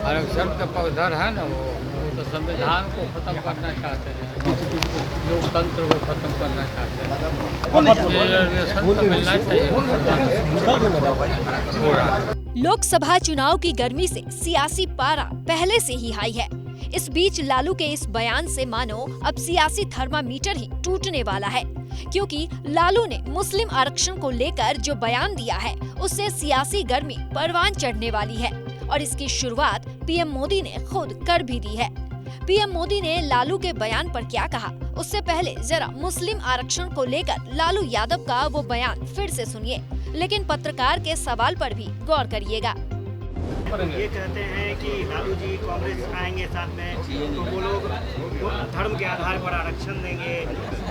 आरक्षण का पक्षधर है ना वो तो संविधान को खत्म करना चाहते हैं, लोकतंत्र को खत्म करना चाहते हैं। रिजर्वेशन तो मिलना चाहिए पूरा। लोकसभा चुनाव की गर्मी से सियासी पारा पहले से ही हाई है। इस बीच लालू के इस बयान से मानो अब सियासी थर्मामीटर ही टूटने वाला है, क्योंकि लालू ने मुस्लिम आरक्षण को लेकर जो बयान दिया है उससे सियासी गर्मी परवान चढ़ने वाली है और इसकी शुरुआत पीएम मोदी ने खुद कर भी दी है। पीएम मोदी ने लालू के बयान पर क्या कहा, उससे पहले जरा मुस्लिम आरक्षण को लेकर लालू यादव का वो बयान फिर से सुनिए, लेकिन पत्रकार के सवाल पर भी गौर करिएगा। ये कहते हैं कि लालू जी कांग्रेस आएंगे साथ में तो वो लोग धर्म के आधार पर आरक्षण देंगे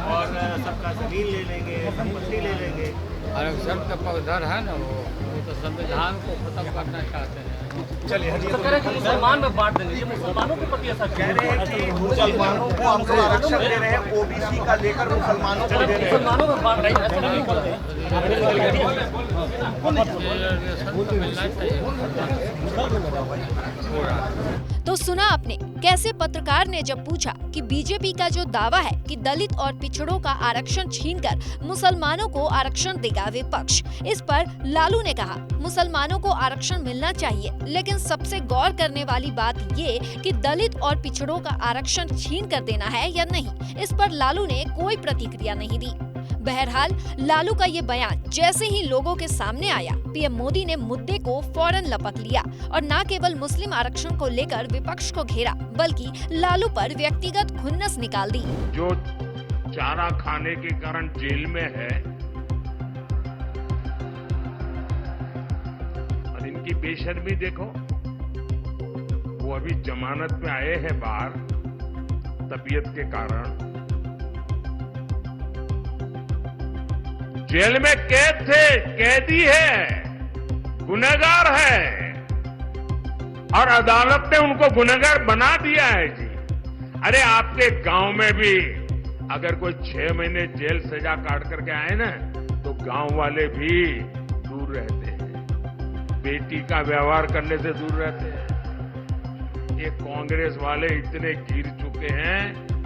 और सबका जमीन ले लेंगे, संपत्ति ले लेंगे। आरक्षण का पक्षधर है ना वो तो संविधान को खत्म करना चाहते हैं। चलिए मुसलमान में बांट देंगे, ये मुसलमानों के प्रति ऐसा कह रहे हैं कि मुसलमानों को हम लोग आरक्षण दे रहे हैं, ओबीसी का लेकर मुसलमानों को दे रहे हैं। मुसलमानों में बांट रहे हैं, ऐसा नहीं कर रहे हैं। रिजर्वेशन तो मिलना चाहिए पूरा। तो सुना आपने कैसे पत्रकार ने जब पूछा कि बीजेपी का जो दावा है कि दलित और पिछड़ों का आरक्षण छीनकर मुसलमानों को आरक्षण देगा विपक्ष, इस पर लालू ने कहा मुसलमानों को आरक्षण मिलना चाहिए, लेकिन सबसे गौर करने वाली बात ये कि दलित और पिछड़ों का आरक्षण छीन कर देना है या नहीं, इस पर लालू ने कोई प्रतिक्रिया नहीं दी। बहरहाल लालू का ये बयान जैसे ही लोगों के सामने आया, पीएम मोदी ने मुद्दे को फौरन लपक लिया और न केवल मुस्लिम आरक्षण को लेकर विपक्ष को घेरा, बल्कि लालू पर व्यक्तिगत खुन्नस निकाल दी। जो चारा खाने के कारण जेल में है और इनकी बेशर्मी देखो, वो अभी जमानत में आए हैं बाहर तबीयत के कारण, जेल में कैद थे, कैदी है, गुनहगार है और अदालत ने उनको गुनहगार बना दिया है जी। अरे आपके गांव में भी अगर कोई 6 महीने जेल सजा काट करके आए ना तो गांव वाले भी दूर रहते हैं, बेटी का व्यवहार करने से दूर रहते हैं। ये कांग्रेस वाले इतने गिर चुके हैं,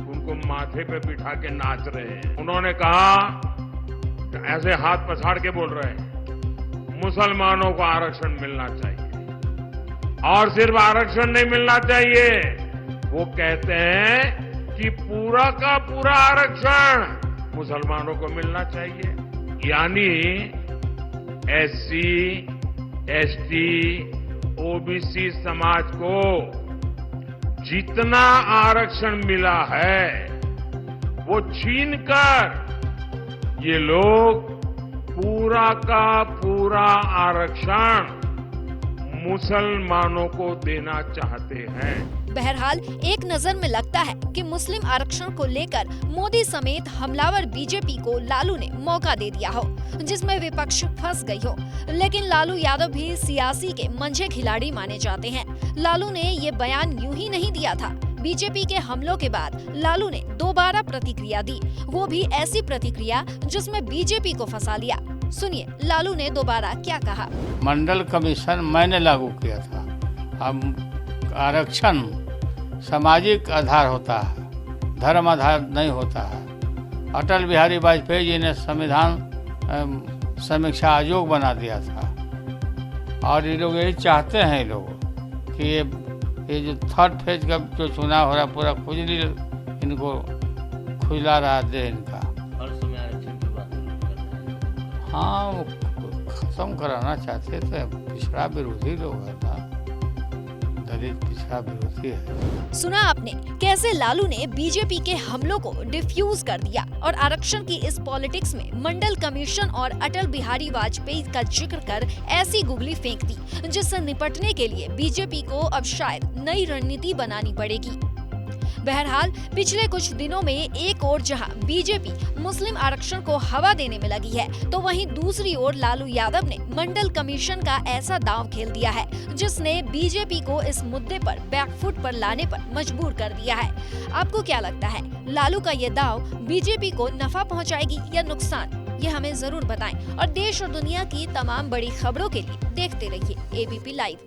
उनको माथे पे बिठा के नाच रहे हैं। उन्होंने कहा, ऐसे हाथ पछाड़ के बोल रहे हैं, मुसलमानों को आरक्षण मिलना चाहिए और सिर्फ आरक्षण नहीं मिलना चाहिए, वो कहते हैं कि पूरा का पूरा आरक्षण मुसलमानों को मिलना चाहिए। यानी एससी, एसटी, ओबीसी समाज को जितना आरक्षण मिला है वो छीनकर ये लोग पूरा का पूरा आरक्षण मुसलमानों को देना चाहते हैं। बहरहाल एक नजर में लगता है कि मुस्लिम आरक्षण को लेकर मोदी समेत हमलावर बीजेपी को लालू ने मौका दे दिया हो, जिसमें विपक्ष फंस गई हो। लेकिन लालू यादव भी सियासी के मंझे खिलाड़ी माने जाते हैं। लालू ने ये बयान यूं ही नहीं दिया था। बीजेपी के हमलों के बाद लालू ने दोबारा प्रतिक्रिया दी, वो भी ऐसी प्रतिक्रिया जिसमें बीजेपी को फंसा लिया। सुनिए लालू ने दोबारा क्या कहा। मंडल कमीशन मैंने लागू किया था। अब आरक्षण सामाजिक आधार होता है, धर्म आधार नहीं होता है। अटल बिहारी वाजपेयी जी ने संविधान समीक्षा आयोग बना दिया था और ये लोग यही चाहते हैं लोग कि ये जो थर्ड फेज का जो चुनाव हो रहा है पूरा खुजली इनको खुजला रहा दे इनका। हर समय आरक्षण की बात कर रहे हैं। हाँ वो खत्म कराना चाहते थे, पिछड़ा विरोधी लोग है ना, दलित पिछड़ा विरोधी है। सुना आपने कैसे लालू ने बीजेपी के हमलों को डिफ्यूज कर दिया और आरक्षण की इस पॉलिटिक्स में मंडल कमीशन और अटल बिहारी वाजपेयी का जिक्र कर ऐसी गुगली फेंक दी जिससे निपटने के लिए बीजेपी को अब शायद नई रणनीति बनानी पड़ेगी। बहरहाल पिछले कुछ दिनों में एक ओर जहां बीजेपी मुस्लिम आरक्षण को हवा देने में लगी है, तो वहीं दूसरी ओर लालू यादव ने मंडल कमीशन का ऐसा दांव खेल दिया है जिसने बीजेपी को इस मुद्दे पर बैकफुट पर लाने पर मजबूर कर दिया है। आपको क्या लगता है, लालू का ये दांव बीजेपी को नफा पहुंचाएगी या नुकसान? ये हमें जरूर बताएं और देश और दुनिया की तमाम बड़ी खबरों के लिए देखते रहिए एबीपी लाइव।